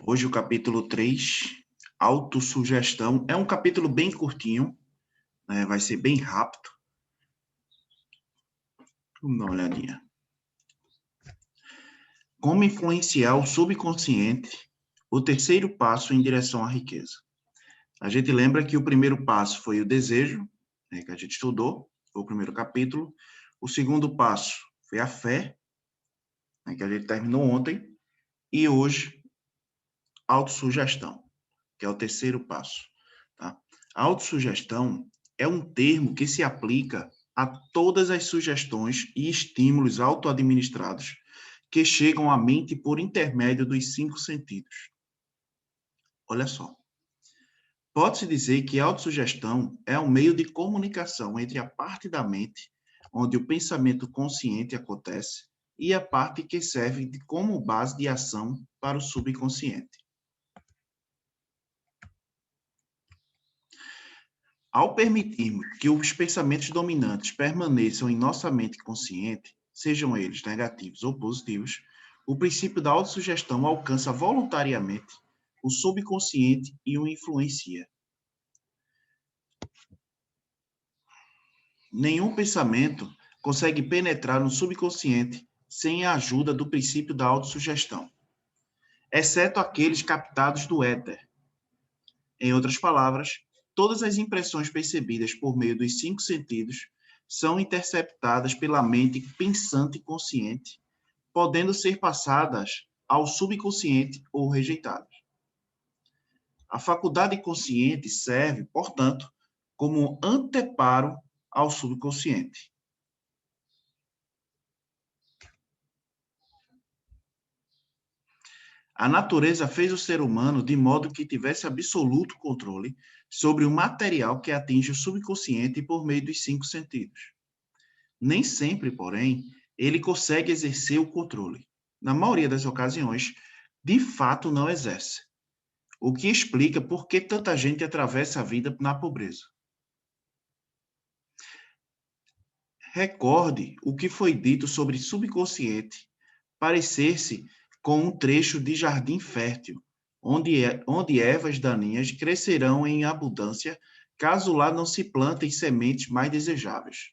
Hoje o capítulo 3, autossugestão. É um capítulo bem curtinho, né? Vai ser bem rápido. Vamos dar uma olhadinha. Como influenciar o subconsciente, o terceiro passo em direção à riqueza. A gente lembra que o primeiro passo foi o desejo, né, que a gente estudou, foi o primeiro capítulo. O segundo passo foi a fé, né, que a gente terminou ontem. E hoje, autossugestão, que é o terceiro passo. Tá? A autossugestão é um termo que se aplica a todas as sugestões e estímulos autoadministrados que chegam à mente por intermédio dos 5 sentidos. Olha só. Pode-se dizer que a autossugestão é um meio de comunicação entre a parte da mente, onde o pensamento consciente acontece, e a parte que serve como base de ação para o subconsciente. Ao permitirmos que os pensamentos dominantes permaneçam em nossa mente consciente, sejam eles negativos ou positivos, o princípio da autossugestão alcança voluntariamente o subconsciente e o influencia. Nenhum pensamento consegue penetrar no subconsciente sem a ajuda do princípio da autossugestão, exceto aqueles captados do éter. Em outras palavras, todas as impressões percebidas por meio dos 5 sentidos são interceptadas pela mente pensante e consciente, podendo ser passadas ao subconsciente ou rejeitadas. A faculdade consciente serve, portanto, como anteparo ao subconsciente. A natureza fez o ser humano de modo que tivesse absoluto controle sobre o material que atinge o subconsciente por meio dos 5 sentidos. Nem sempre, porém, ele consegue exercer o controle. Na maioria das ocasiões, de fato não exerce. O que explica por que tanta gente atravessa a vida na pobreza. Recorde o que foi dito sobre subconsciente parecer-se com um trecho de jardim fértil, onde ervas daninhas crescerão em abundância, caso lá não se plantem sementes mais desejáveis.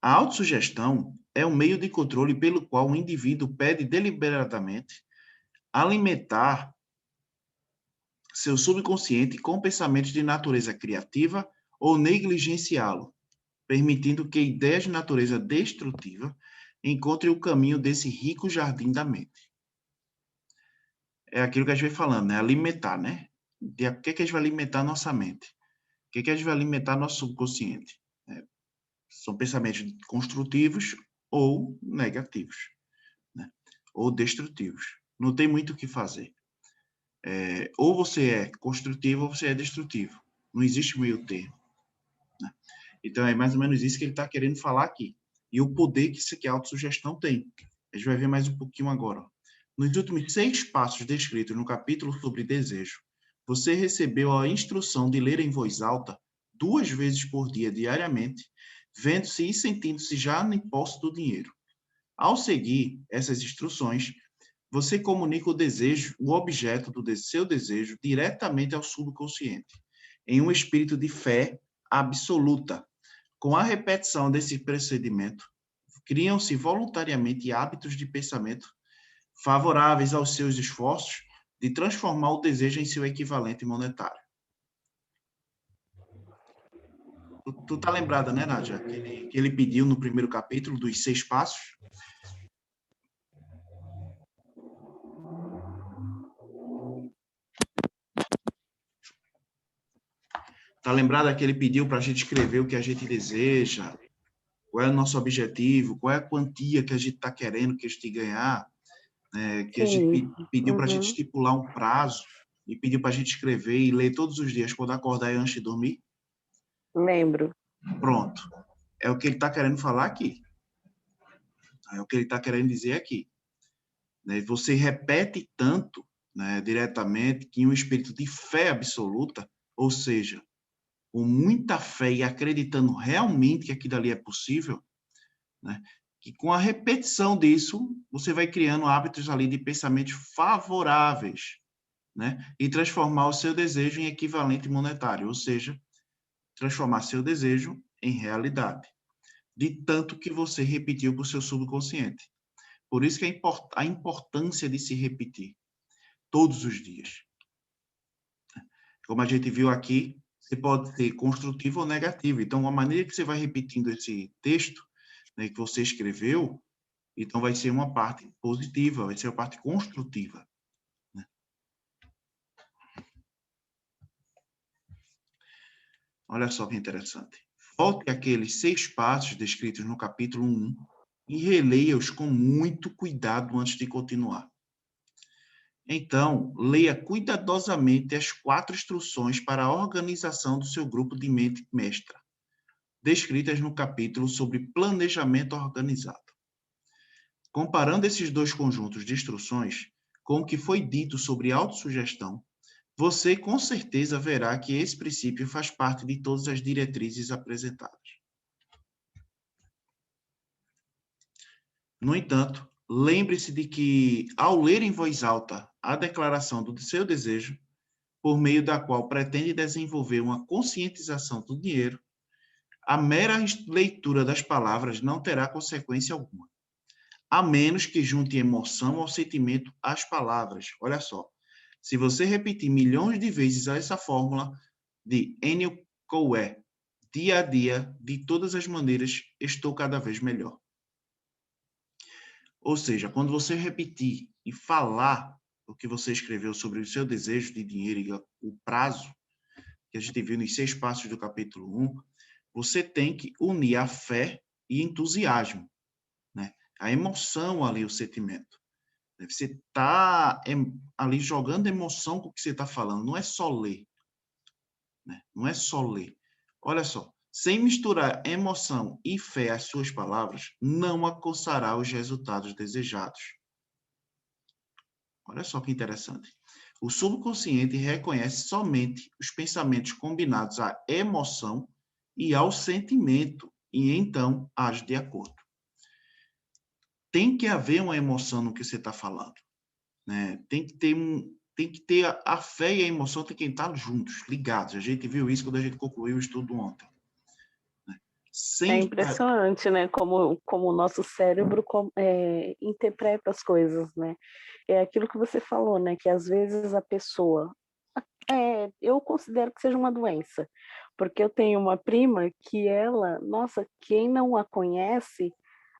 A autossugestão é um meio de controle pelo qual o indivíduo pede deliberadamente alimentar seu subconsciente com pensamentos de natureza criativa ou negligenciá-lo, permitindo que ideias de natureza destrutiva encontrem o caminho desse rico jardim da mente. É aquilo que a gente vem falando, né? Alimentar, né? O que é que a gente vai alimentar a nossa mente? O que é que a gente vai alimentar nosso subconsciente? São pensamentos construtivos ou negativos, né? Ou destrutivos. Não tem muito o que fazer. Ou você é construtivo ou você é destrutivo. Não existe meio termo. Né? Então, é mais ou menos isso que ele está querendo falar aqui. E o poder que a autossugestão tem. A gente vai ver mais um pouquinho agora. Nos últimos 6 passos descritos no capítulo sobre desejo, você recebeu a instrução de ler em voz alta 2 vezes por dia, diariamente, vendo-se e sentindo-se já em posse do dinheiro. Ao seguir essas instruções, você comunica o desejo, o objeto do seu desejo, diretamente ao subconsciente, em um espírito de fé absoluta. Com a repetição desse procedimento, criam-se voluntariamente hábitos de pensamento favoráveis aos seus esforços de transformar o desejo em seu equivalente monetário. Tu tá lembrada, né, Nádia, que ele pediu no primeiro capítulo dos 6 passos? Tá lembrada que ele pediu para a gente escrever o que a gente deseja, qual é o nosso objetivo, qual é a quantia que a gente está querendo que a gente ganhar, né? Que a gente pediu para a gente estipular um prazo e pediu para a gente escrever e ler todos os dias quando acordar e antes de dormir? Lembro. Pronto. É o que ele está querendo falar aqui. É o que ele está querendo dizer aqui. Né? Você repete tanto, né, diretamente, que um espírito de fé absoluta, ou seja, com muita fé e acreditando realmente que aquilo ali é possível, né, que com a repetição disso, você vai criando hábitos ali de pensamentos favoráveis, né? E transformar o seu desejo em equivalente monetário, ou seja, transformar seu desejo em realidade, de tanto que você repetiu para o seu subconsciente. Por isso que a importância de se repetir todos os dias. Como a gente viu aqui, você pode ser construtivo ou negativo. Então, a maneira que você vai repetindo esse texto, né, que você escreveu, então vai ser uma parte positiva, vai ser uma parte construtiva. Né? Olha só que interessante. Volte àqueles 6 passos descritos no capítulo 1 e releia-os com muito cuidado antes de continuar. Então, leia cuidadosamente as 4 instruções para a organização do seu grupo de mente mestra, descritas no capítulo sobre planejamento organizado. Comparando esses 2 conjuntos de instruções com o que foi dito sobre autossugestão, você com certeza verá que esse princípio faz parte de todas as diretrizes apresentadas. No entanto, lembre-se de que, ao ler em voz alta a declaração do seu desejo, por meio da qual pretende desenvolver uma conscientização do dinheiro, a mera leitura das palavras não terá consequência alguma, a menos que junte emoção ao sentimento às palavras. Olha só, se você repetir milhões de vezes essa fórmula de Ennio Coe, dia a dia, de todas as maneiras, estou cada vez melhor. Ou seja, quando você repetir e falar o que você escreveu sobre o seu desejo de dinheiro e o prazo, que a gente viu nos 6 passos do capítulo 1, você tem que unir a fé e entusiasmo, né? A emoção ali, o sentimento. Você está ali jogando emoção com o que você está falando, não é só ler. Né? Não é só ler. Olha só, sem misturar emoção e fé às suas palavras, não alcançará os resultados desejados. Olha só que interessante. O subconsciente reconhece somente os pensamentos combinados à emoção e ao sentimento, e então age de acordo. Tem que haver uma emoção no que você está falando. Né? Tem que ter a fé e a emoção tem que estar juntos, ligados. A gente viu isso quando a gente concluiu o estudo ontem. Né? É impressionante, né? Como o nosso cérebro interpreta as coisas, né? É aquilo que você falou, né? Que às vezes a pessoa... eu considero que seja uma doença, porque eu tenho uma prima que ela, nossa, quem não a conhece,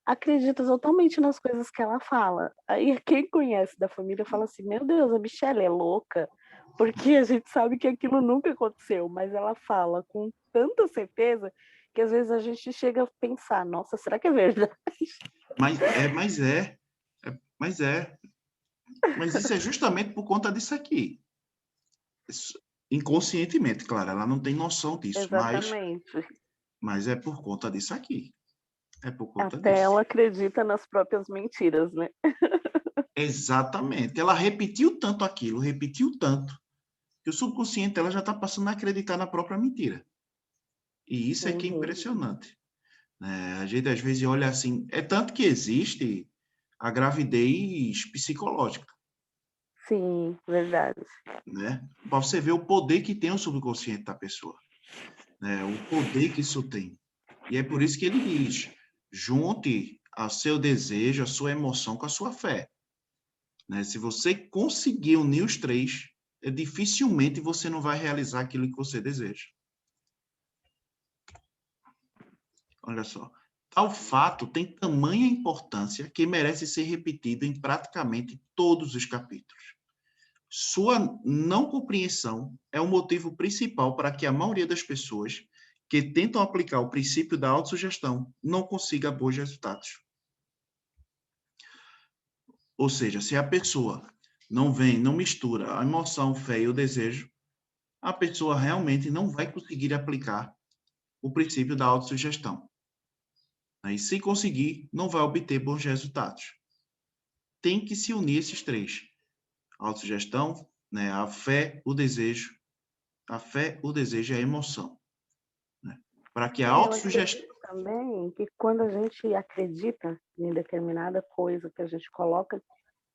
acredita totalmente nas coisas que ela fala. Aí quem conhece da família fala assim, meu Deus, a Michelle é louca, porque a gente sabe que aquilo nunca aconteceu, mas ela fala com tanta certeza que às vezes a gente chega a pensar, nossa, será que é verdade? Mas isso é justamente por conta disso aqui. Inconscientemente, claro, ela não tem noção disso, Exatamente. mas é por conta disso aqui. É por conta Até disso. ela acredita nas próprias mentiras, né? Exatamente. Ela repetiu tanto aquilo, repetiu tanto, que o subconsciente ela já está passando a acreditar na própria mentira. E isso é que é impressionante. A gente, às vezes, olha assim... É tanto que existe a gravidez psicológica. Sim, verdade. Né? Para você ver o poder que tem o subconsciente da pessoa. Né? O poder que isso tem. E é por isso que ele diz, junte o seu desejo, a sua emoção com a sua fé. Né? Se você conseguir unir os 3, dificilmente você não vai realizar aquilo que você deseja. Olha só. Tal fato tem tamanha importância que merece ser repetido em praticamente todos os capítulos. Sua não compreensão é o motivo principal para que a maioria das pessoas que tentam aplicar o princípio da autossugestão não consiga bons resultados. Ou seja, se a pessoa não mistura a emoção, fé e o desejo, a pessoa realmente não vai conseguir aplicar o princípio da autossugestão. E se conseguir, não vai obter bons resultados. Tem que se unir esses 3. A autossugestão, né, a fé, o desejo. A fé, o desejo e a emoção. Né? Para que a autossugestão... também que quando a gente acredita em determinada coisa que a gente coloca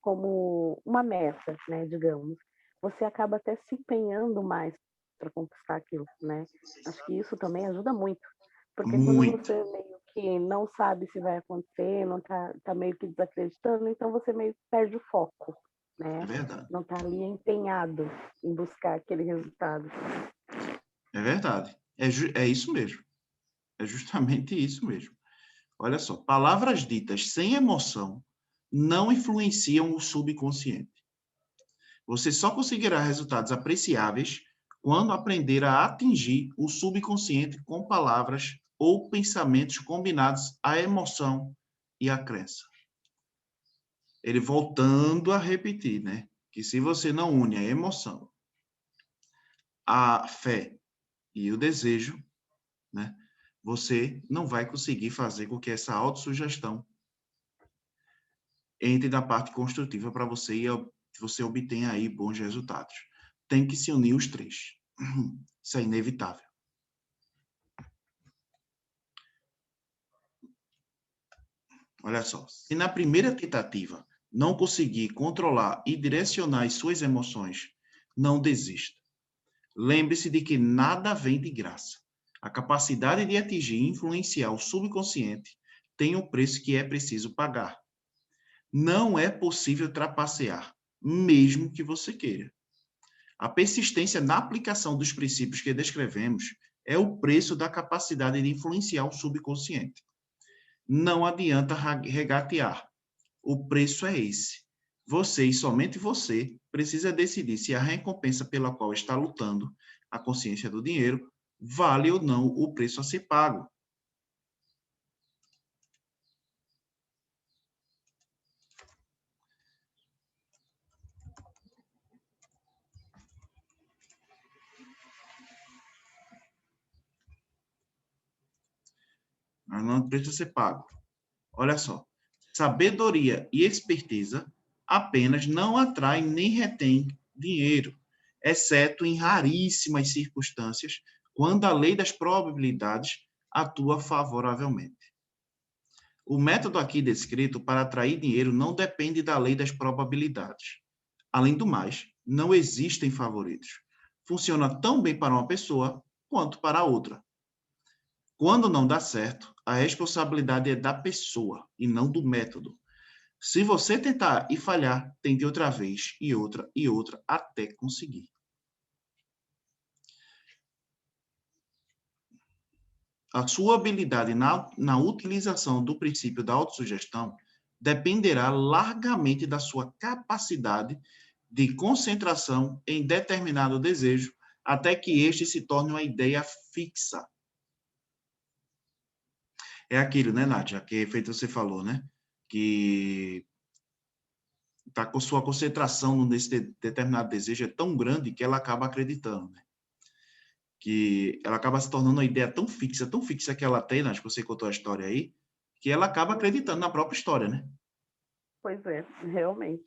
como uma meta, né, digamos, você acaba até se empenhando mais para conquistar aquilo, né. Acho que isso também ajuda muito, porque quando Muito. você meio que não sabe se vai acontecer, não tá meio que desacreditando, então você meio que perde o foco, É né, verdade. não tá ali empenhado em buscar aquele resultado. É verdade. É isso mesmo. É justamente isso mesmo. Olha só, palavras ditas sem emoção não influenciam o subconsciente. Você só conseguirá resultados apreciáveis quando aprender a atingir o subconsciente com palavras ou pensamentos combinados à emoção e à crença. Ele voltando a repetir, né? Que se você não une a emoção, a fé e o desejo, né? Você não vai conseguir fazer com que essa autossugestão entre na parte construtiva para você e você obtenha aí bons resultados. Tem que se unir os três. Isso é inevitável. Olha só, se na primeira tentativa não conseguir controlar e direcionar as suas emoções, não desista. Lembre-se de que nada vem de graça. A capacidade de atingir e influenciar o subconsciente tem um preço que é preciso pagar. Não é possível trapacear, mesmo que você queira. A persistência na aplicação dos princípios que descrevemos é o preço da capacidade de influenciar o subconsciente. Não adianta regatear. O preço é esse. Você e somente você precisa decidir se a recompensa pela qual está lutando, a consciência do dinheiro, vale ou não o preço a ser pago. Mas não precisa ser pago. Olha só. Sabedoria e esperteza apenas não atraem nem retêm dinheiro, exceto em raríssimas circunstâncias, quando a lei das probabilidades atua favoravelmente. O método aqui descrito para atrair dinheiro não depende da lei das probabilidades. Além do mais, não existem favoritos. Funciona tão bem para uma pessoa quanto para outra. Quando não dá certo, a responsabilidade é da pessoa e não do método. Se você tentar e falhar, tente outra vez e outra até conseguir. A sua habilidade na utilização do princípio da autossugestão dependerá largamente da sua capacidade de concentração em determinado desejo até que este se torne uma ideia fixa. É aquilo, né, Nádia, que feito você falou, né? Que tá com sua concentração nesse determinado desejo é tão grande que ela acaba acreditando, né? Que ela acaba se tornando uma ideia tão fixa que ela tem, acho que você contou a história aí, que ela acaba acreditando na própria história, né? Pois é, realmente.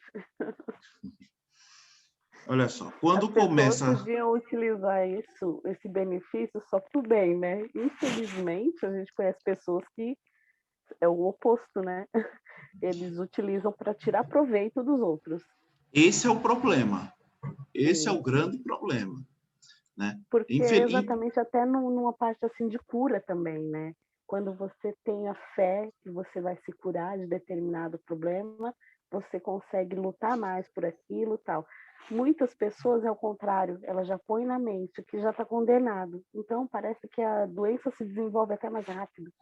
Olha só, As quando pessoas começa... podiam utilizar isso, esse benefício só para o bem, né? Infelizmente, a gente conhece pessoas que é o oposto, né? Eles utilizam para tirar proveito dos outros. Esse é o problema. Esse é o Sim. grande problema, né? Porque é exatamente até numa parte assim de cura também, né? Quando você tem a fé que você vai se curar de determinado problema, você consegue lutar mais por aquilo, tal. Muitas pessoas, ao contrário, elas já põem na mente que já está condenado. Então parece que a doença se desenvolve até mais rápido.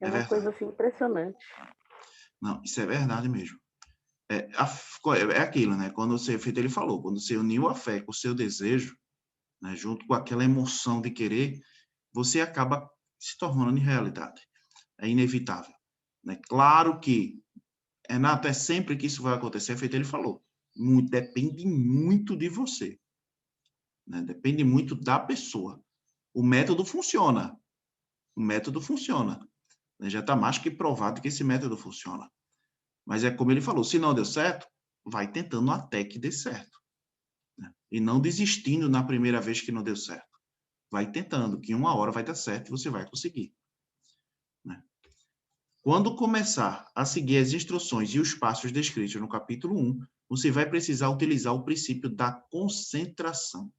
É É uma coisa verdade. assim impressionante. Não, isso é verdade mesmo. É aquilo, né? Quando você, feito ele falou, quando você uniu a fé com o seu desejo, né, junto com aquela emoção de querer, você acaba se tornando em realidade. É inevitável. Né? Claro que, Renato, é sempre que isso vai acontecer, feito ele falou. Depende muito de você. Né? Depende muito da pessoa. O método funciona. O método funciona. Né? Já está mais que provado que esse método funciona. Mas é como ele falou, se não deu certo, vai tentando até que dê certo. Né? E não desistindo na primeira vez que não deu certo. Vai tentando, que uma hora vai dar certo e você vai conseguir. Quando começar a seguir as instruções e os passos descritos no capítulo 1, você vai precisar utilizar o princípio da concentração.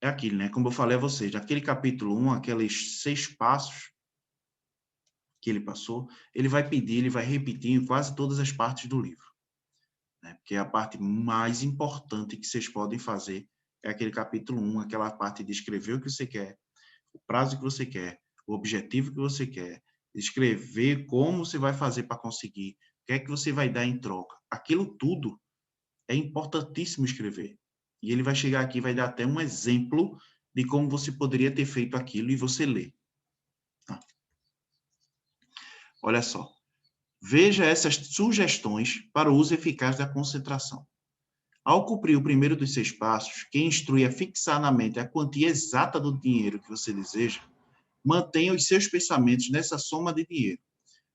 É aquilo, né? Como eu falei a vocês, naquele capítulo 1, aqueles 6 passos que ele passou, ele vai pedir, ele vai repetir em quase todas as partes do livro, né? Porque a parte mais importante que vocês podem fazer é aquele capítulo 1, aquela parte de escrever o que você quer, o prazo que você quer, o objetivo que você quer, escrever como você vai fazer para conseguir, o que é que você vai dar em troca. Aquilo tudo é importantíssimo escrever. E ele vai chegar aqui e vai dar até um exemplo de como você poderia ter feito aquilo e você lê. Tá? Olha só. Veja essas sugestões para o uso eficaz da concentração. Ao cumprir o primeiro dos 6 passos, que instrui a fixar na mente a quantia exata do dinheiro que você deseja, mantenha os seus pensamentos nessa soma de dinheiro.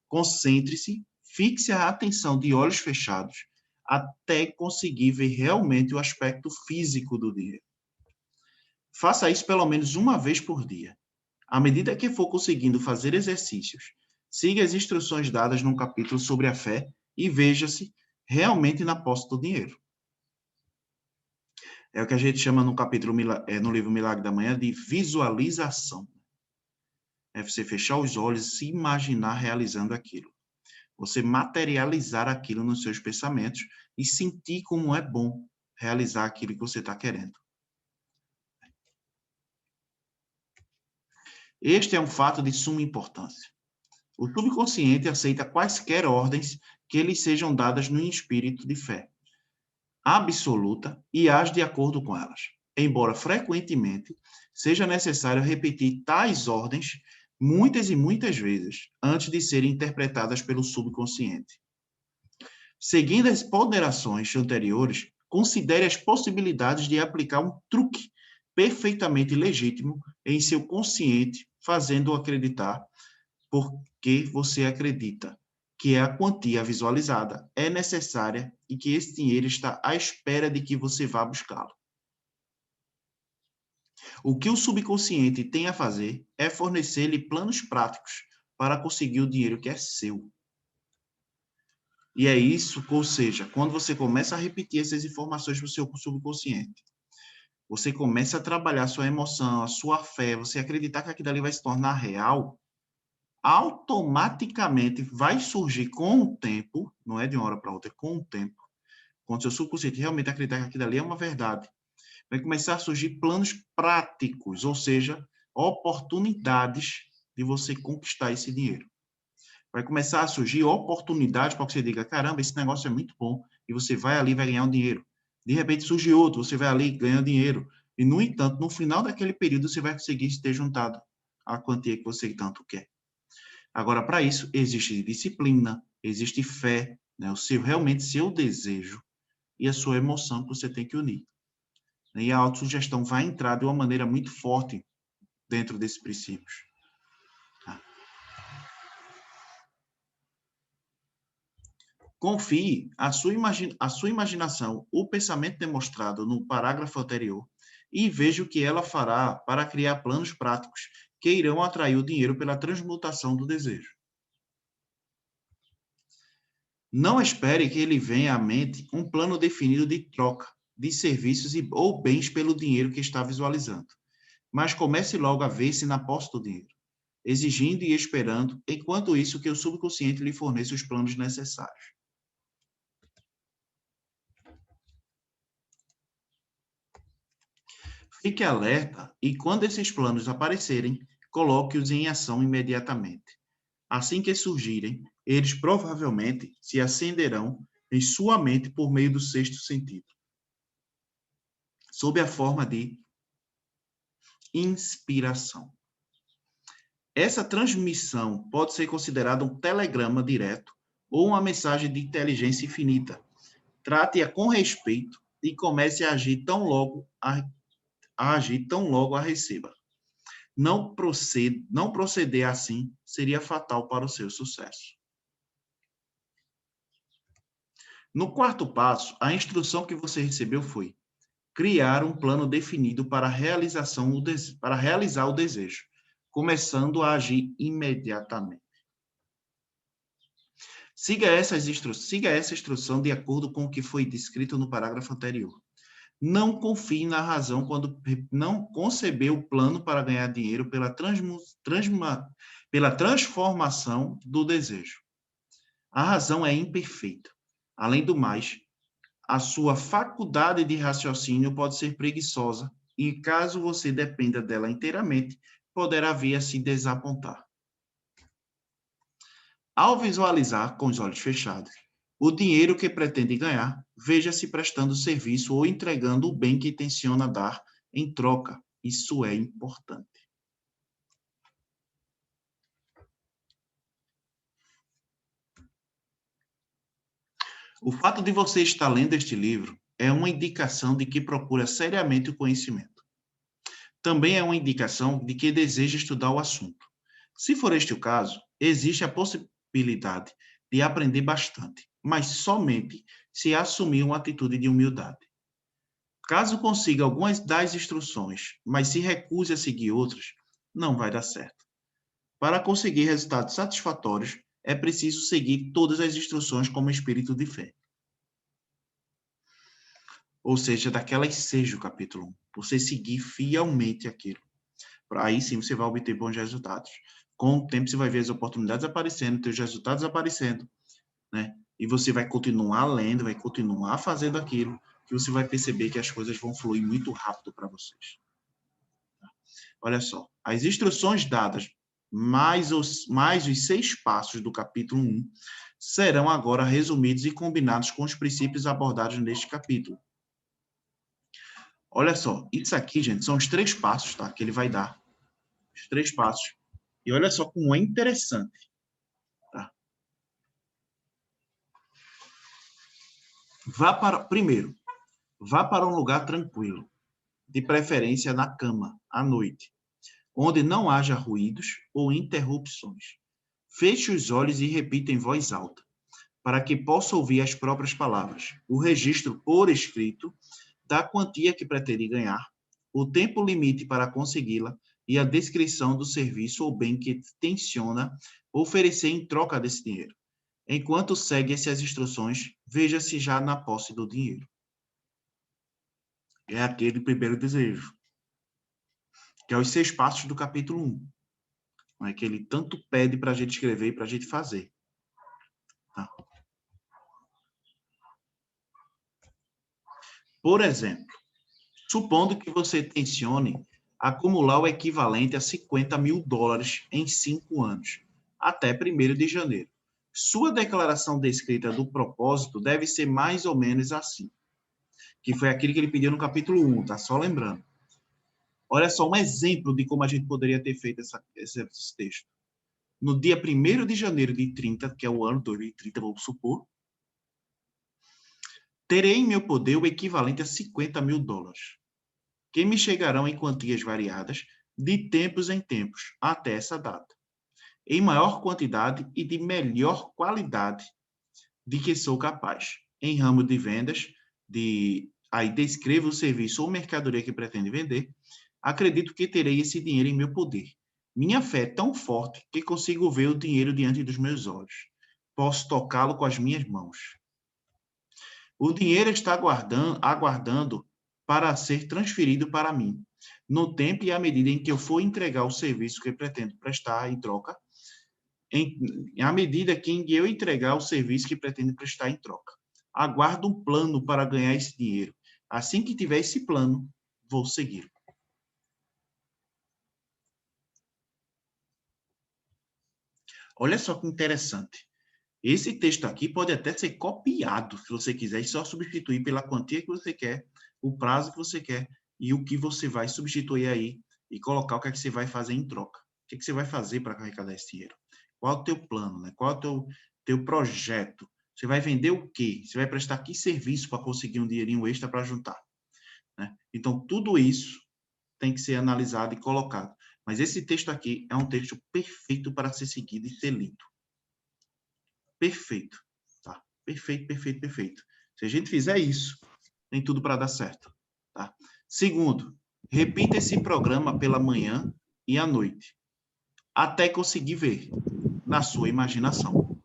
Concentre-se, fixe a atenção de olhos fechados, até conseguir ver realmente o aspecto físico do dinheiro. Faça isso pelo menos uma vez por dia. À medida que for conseguindo fazer exercícios, siga as instruções dadas no capítulo sobre a fé e veja-se realmente na posse do dinheiro. É o que a gente chama no capítulo, no livro Milagre da Manhã, de visualização. É você fechar os olhos e se imaginar realizando aquilo. Você materializar aquilo nos seus pensamentos e sentir como é bom realizar aquilo que você está querendo. Este é um fato de suma importância. O subconsciente aceita quaisquer ordens que lhe sejam dadas no espírito de fé absoluta e age de acordo com elas, embora frequentemente seja necessário repetir tais ordens muitas e muitas vezes antes de serem interpretadas pelo subconsciente. Seguindo as ponderações anteriores, considere as possibilidades de aplicar um truque perfeitamente legítimo em seu consciente, fazendo-o acreditar porque você acredita que a quantia visualizada é necessária e que esse dinheiro está à espera de que você vá buscá-lo. O que o subconsciente tem a fazer é fornecer-lhe planos práticos para conseguir o dinheiro que é seu. E é isso, ou seja, quando você começa a repetir essas informações para o seu subconsciente, você começa a trabalhar a sua emoção, a sua fé, você acreditar que aquilo ali vai se tornar real, automaticamente vai surgir com o tempo, não é de uma hora para outra, é com o tempo, quando seu subconsciente realmente acreditar que aquilo ali é uma verdade, vai começar a surgir planos práticos, ou seja, oportunidades de você conquistar esse dinheiro. Vai começar a surgir oportunidades para que você diga, caramba, esse negócio é muito bom, e você vai ali e vai ganhar um dinheiro. De repente surge outro, você vai ali e ganha dinheiro. E, no entanto, no final daquele período, você vai conseguir ter juntado a quantia que você tanto quer. Agora, para isso, existe disciplina, existe fé, né? Realmente seu desejo e a sua emoção que você tem que unir. E a autossugestão vai entrar de uma maneira muito forte dentro desses princípios. Tá? Confie a sua imaginação, o pensamento demonstrado no parágrafo anterior, e veja o que ela fará para criar planos práticos que irão atrair o dinheiro pela transmutação do desejo. Não espere que ele venha à mente um plano definido de troca de serviços ou bens pelo dinheiro que está visualizando, mas comece logo a ver-se na posse do dinheiro, exigindo e esperando, enquanto isso, que o subconsciente lhe forneça os planos necessários. Fique alerta e, quando esses planos aparecerem, coloque-os em ação imediatamente. Assim que surgirem, eles provavelmente se acenderão em sua mente por meio do sexto sentido, sob a forma de inspiração. Essa transmissão pode ser considerada um telegrama direto ou uma mensagem de inteligência infinita. Trate-a com respeito e comece a agir tão logo a receba. Não proceder assim seria fatal para o seu sucesso. No quarto passo, a instrução que você recebeu foi criar um plano definido para realizar o desejo. começando a agir imediatamente. Siga essa instrução de acordo com o que foi descrito no parágrafo anterior. Não confie na razão quando não concebeu o plano para ganhar dinheiro pela transformação do desejo. A razão é imperfeita. Além do mais, a sua faculdade de raciocínio pode ser preguiçosa e, caso você dependa dela inteiramente, poderá vir a se desapontar. Ao visualizar com os olhos fechados o dinheiro que pretende ganhar, veja-se prestando serviço ou entregando o bem que tenciona dar em troca. Isso é importante. O fato de você estar lendo este livro é uma indicação de que procura seriamente o conhecimento. Também é uma indicação de que deseja estudar o assunto. Se for este o caso, existe a possibilidade de aprender bastante, mas somente se assumir uma atitude de humildade. Caso consiga algumas das instruções, mas se recuse a seguir outras, não vai dar certo. Para conseguir resultados satisfatórios, é preciso seguir todas as instruções como espírito de fé. Ou seja, daquelas 6 do capítulo 1. Você seguir fielmente aquilo. Aí sim você vai obter bons resultados. Com o tempo você vai ver as oportunidades aparecendo, os resultados aparecendo, né? E você vai continuar lendo, vai continuar fazendo aquilo, que você vai perceber que as coisas vão fluir muito rápido para vocês. Olha só, as instruções dadas, mais os 6 passos do capítulo 1, serão agora resumidos e combinados com os princípios abordados neste capítulo. Olha só, isso aqui, gente, são os 3 passos, tá? Que ele vai dar. Os 3 passos. E olha só como é interessante. Tá? Primeiro, vá para um lugar tranquilo, de preferência na cama, à noite, onde não haja ruídos ou interrupções. Feche os olhos e repita em voz alta, para que possa ouvir as próprias palavras, o registro por escrito da quantia que pretende ganhar, o tempo limite para consegui-la e a descrição do serviço ou bem que tenciona oferecer em troca desse dinheiro. Enquanto segue essas instruções, veja-se já na posse do dinheiro. É aquele primeiro desejo, que é os 6 passos do capítulo 1, né, que ele tanto pede para a gente escrever e para a gente fazer. Tá? Por exemplo, supondo que você tencione acumular o equivalente a $50 mil em 5 anos, até 1º de janeiro. Sua declaração descrita do propósito deve ser mais ou menos assim, que foi aquilo que ele pediu no capítulo 1, tá? Só lembrando. Olha só um exemplo de como a gente poderia ter feito esse texto. No dia 1º de janeiro de 30, que é o ano 2030, vamos supor, terei em meu poder o equivalente a $50 mil, que me chegarão em quantias variadas, de tempos em tempos, até essa data, em maior quantidade e de melhor qualidade de que sou capaz. Em ramo de vendas, aí descreva o serviço ou mercadoria que pretende vender, acredito que terei esse dinheiro em meu poder. Minha fé é tão forte que consigo ver o dinheiro diante dos meus olhos. Posso tocá-lo com as minhas mãos. O dinheiro está aguardando para ser transferido para mim, no tempo e à medida em que eu for entregar o serviço que pretendo prestar em troca, à medida que eu entregar o serviço que pretendo prestar em troca. Aguardo um plano para ganhar esse dinheiro. Assim que tiver esse plano, vou seguir. Olha só que interessante. Esse texto aqui pode até ser copiado, se você quiser, e só substituir pela quantia que você quer, o prazo que você quer e o que você vai substituir aí e colocar o que é que você vai fazer em troca. O que é que você vai fazer para arrecadar esse dinheiro? Qual é o teu plano, né? Qual é o teu projeto? Você vai vender o quê? Você vai prestar que serviço para conseguir um dinheirinho extra para juntar? Né? Então, tudo isso tem que ser analisado e colocado. Mas esse texto aqui é um texto perfeito para ser seguido e ser lido. Perfeito. Tá? Perfeito, perfeito, perfeito. Se a gente fizer isso, tem tudo para dar certo. Tá? Segundo, repita esse programa pela manhã e à noite. até conseguir ver, na sua imaginação,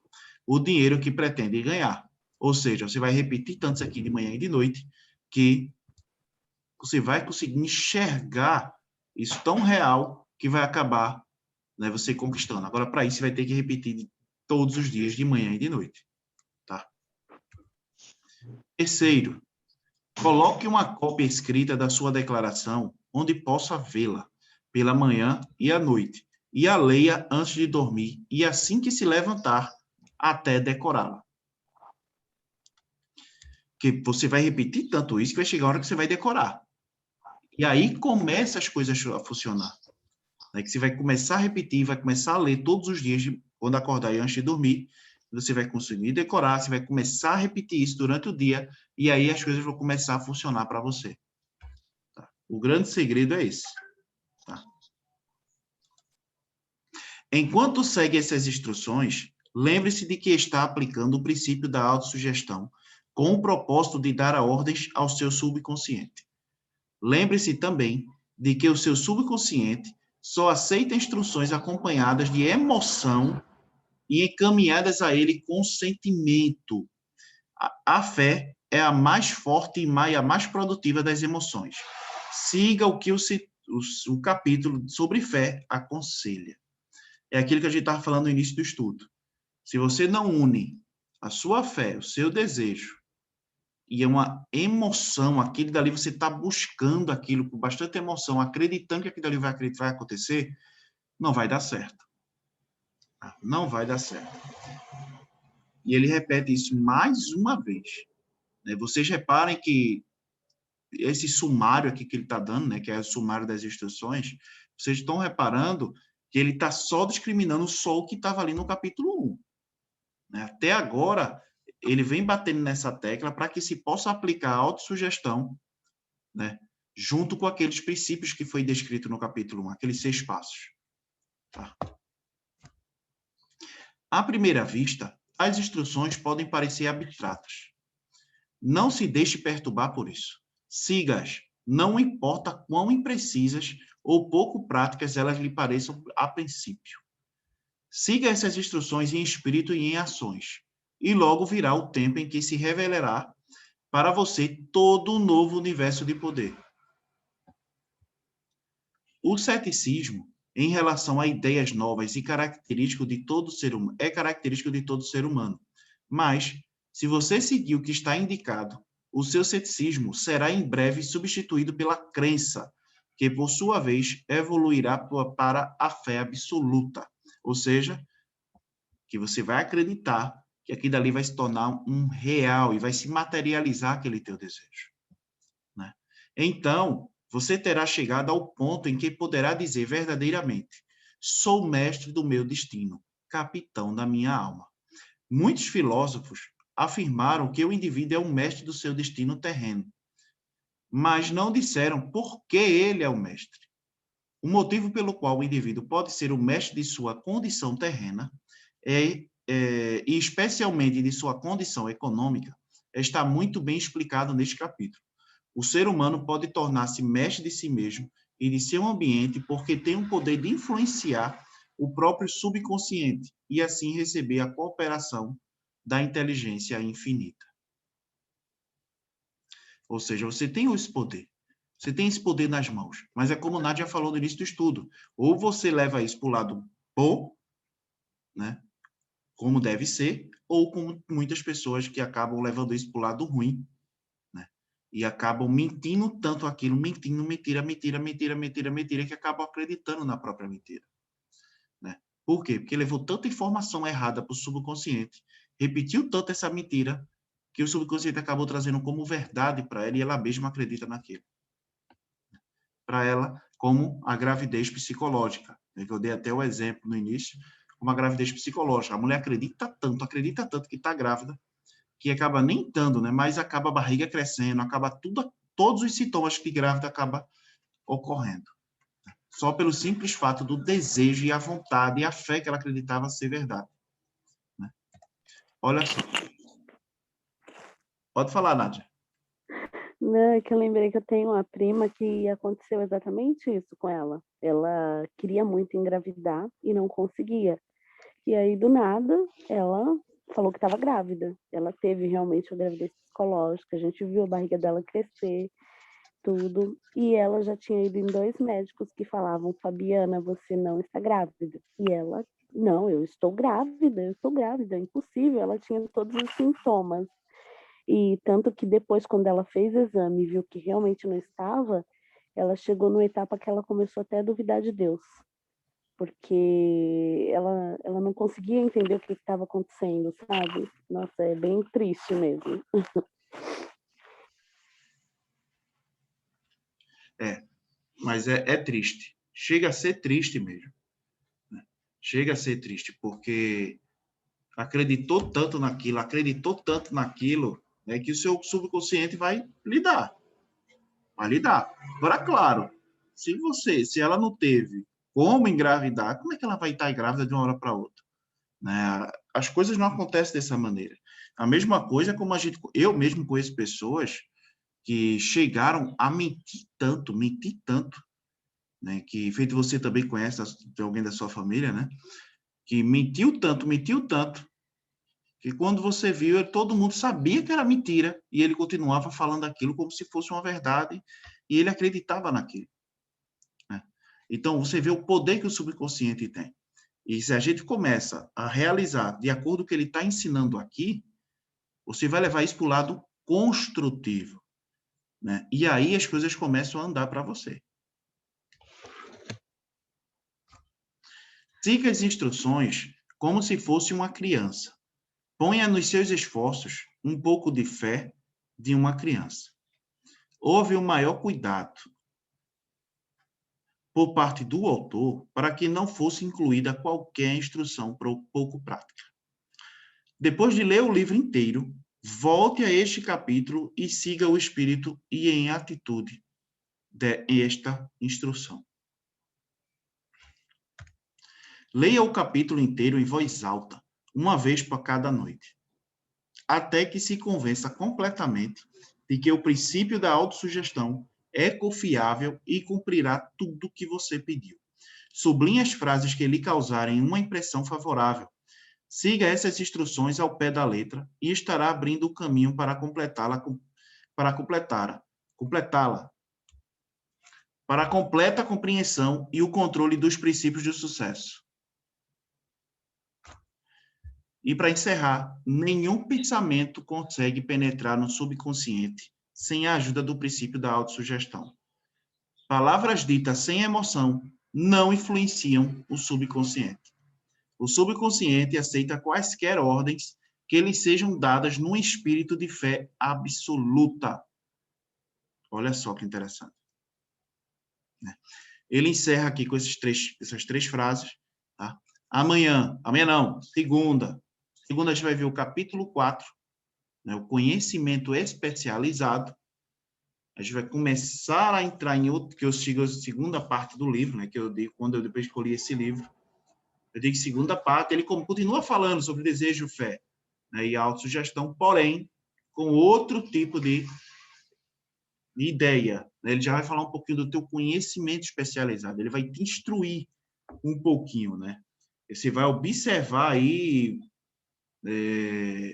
o dinheiro que pretende ganhar. Ou seja, você vai repetir tanto isso aqui de manhã e de noite, que você vai conseguir enxergar isso tão real que vai acabar, né, você conquistando. Agora, para isso, você vai ter que repetir todos os dias, de manhã e de noite. Tá? Terceiro, coloque uma cópia escrita da sua declaração onde possa vê-la pela manhã e à noite, e a leia antes de dormir e assim que se levantar até decorá-la. Que você vai repetir tanto isso que vai chegar a hora que você vai decorar. E aí começa as coisas a funcionar. Né? Que você vai começar a repetir, vai começar a ler todos os dias, quando acordar e antes de dormir, você vai conseguir decorar, você vai começar a repetir isso durante o dia, e aí as coisas vão começar a funcionar para você. Tá? O grande segredo é esse. Tá? Enquanto segue essas instruções, lembre-se de que está aplicando o princípio da autossugestão, com o propósito de dar ordens ao seu subconsciente. Lembre-se também de que o seu subconsciente só aceita instruções acompanhadas de emoção e encaminhadas a ele com sentimento. A fé é a mais forte e a mais produtiva das emoções. Siga o que o capítulo sobre fé aconselha. É aquilo que a gente estava falando no início do estudo. Se você não une a sua fé, o seu desejo, e é uma emoção, aquilo dali você está buscando aquilo com bastante emoção, acreditando que aquilo dali vai acontecer, não vai dar certo. Não vai dar certo. E ele repete isso mais uma vez. Vocês reparem que esse sumário aqui que ele está dando, né, que é o sumário das instruções, vocês estão reparando que ele está só discriminando só o que estava ali no capítulo 1. Né? Até agora, ele vem batendo nessa tecla para que se possa aplicar a autossugestão, né, junto com aqueles princípios que foi descrito no capítulo 1, aqueles 6 passos. Tá? À primeira vista, as instruções podem parecer abstratas. Não se deixe perturbar por isso. Siga-as, não importa quão imprecisas ou pouco práticas elas lhe pareçam a princípio. Siga essas instruções em espírito e em ações, e logo virá o tempo em que se revelará para você todo um novo universo de poder. O ceticismo, em relação a ideias novas e característico de todo ser humano, é característico de todo ser humano. Mas, se você seguir o que está indicado, o seu ceticismo será em breve substituído pela crença, que, por sua vez, evoluirá para a fé absoluta. Ou seja, que você vai acreditar que aquilo dali vai se tornar um real e vai se materializar aquele teu desejo. Né? Então, você terá chegado ao ponto em que poderá dizer verdadeiramente: sou mestre do meu destino, capitão da minha alma. Muitos filósofos afirmaram que o indivíduo é o mestre do seu destino terreno, mas não disseram por que ele é o mestre. O motivo pelo qual o indivíduo pode ser o mestre de sua condição terrena e especialmente de sua condição econômica, está muito bem explicado neste capítulo. O ser humano pode tornar-se mestre de si mesmo e de seu ambiente porque tem o poder de influenciar o próprio subconsciente e assim receber a cooperação da inteligência infinita. Ou seja, você tem esse poder. Você tem esse poder nas mãos. Mas é como Nádia falou no início do estudo. Ou você leva isso para o lado bom, né? Como deve ser, ou como muitas pessoas que acabam levando isso para o lado ruim, né? E acabam mentindo tanto aquilo, mentindo, mentira, que acabam acreditando na própria mentira. Né? Por quê? Porque levou tanta informação errada para o subconsciente, repetiu tanto essa mentira, que o subconsciente acabou trazendo como verdade para ela e ela mesma acredita naquilo. Para ela, como a gravidez psicológica. Eu dei até o exemplo no início, como a gravidez psicológica. A mulher acredita tanto que está grávida, que acaba nem estando, né? Mas acaba a barriga crescendo, acaba todos os sintomas que grávida acaba ocorrendo. Só pelo simples fato do desejo e a vontade e a fé que ela acreditava ser verdade. Né? Olha só. Pode falar, Nádia. Não, é que eu lembrei que eu tenho uma prima que aconteceu exatamente isso com ela. Ela queria muito engravidar e não conseguia. E aí, do nada, ela falou que estava grávida. Ela teve realmente uma gravidez psicológica, a gente viu a barriga dela crescer, tudo. E ela já tinha ido em 2 médicos que falavam: Fabiana, você não está grávida. E ela: não, eu estou grávida, é impossível. Ela tinha todos os sintomas. E tanto que depois, quando ela fez o exame e viu que realmente não estava, ela chegou numa etapa que ela começou até a duvidar de Deus, porque ela não conseguia entender o que estava acontecendo, sabe? Nossa, é bem triste mesmo. Mas é triste. Chega a ser triste mesmo. Né? Chega a ser triste, porque acreditou tanto naquilo, né, que o seu subconsciente vai lidar. Vai lidar. Agora, claro, se ela não teve como engravidar, como é que ela vai estar grávida de uma hora para outra? Né? As coisas não acontecem dessa maneira. A mesma coisa como eu mesmo conheço pessoas que chegaram a mentir tanto, né? Que feito você também conhece de alguém da sua família, né? Que mentiu tanto, que quando você viu, todo mundo sabia que era mentira e ele continuava falando aquilo como se fosse uma verdade e ele acreditava naquilo. Né? Então, você vê o poder que o subconsciente tem. E se a gente começa a realizar de acordo com o que ele está ensinando aqui, você vai levar isso para o lado construtivo. Né? E aí as coisas começam a andar para você. Siga as instruções como se fosse uma criança. Ponha nos seus esforços um pouco de fé de uma criança. Houve o maior cuidado por parte do autor para que não fosse incluída qualquer instrução pouco prática. Depois de ler o livro inteiro, volte a este capítulo e siga o espírito e em atitude desta instrução. Leia o capítulo inteiro em voz alta, uma vez por cada noite, até que se convença completamente de que o princípio da autossugestão é confiável e cumprirá tudo o que você pediu. Sublinhe as frases que lhe causarem uma impressão favorável. Siga essas instruções ao pé da letra e estará abrindo o caminho para completá-la, para a completa compreensão e o controle dos princípios de sucesso. E para encerrar, nenhum pensamento consegue penetrar no subconsciente sem a ajuda do princípio da autossugestão. Palavras ditas sem emoção não influenciam o subconsciente. O subconsciente aceita quaisquer ordens que lhe sejam dadas num espírito de fé absoluta. Olha só que interessante. Ele encerra aqui com essas três frases. Tá? Amanhã não, segunda a gente vai ver o capítulo 4, né, o conhecimento especializado. A gente vai começar a entrar em outro, que eu sigo a segunda parte do livro, né, que eu digo quando eu depois escolhi esse livro. Eu digo segunda parte, ele continua falando sobre desejo, fé, né, e autossugestão, porém, com outro tipo de ideia. Né? Ele já vai falar um pouquinho do teu conhecimento especializado, ele vai te instruir um pouquinho, né? Você vai observar aí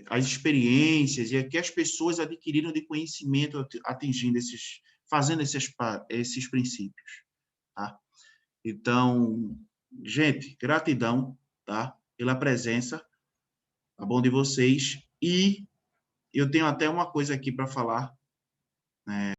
as experiências e o que as pessoas adquiriram de conhecimento atingindo fazendo esses princípios, tá? Então, gente, gratidão, tá? Pela presença, tá bom, de vocês. E eu tenho até uma coisa aqui para falar, né?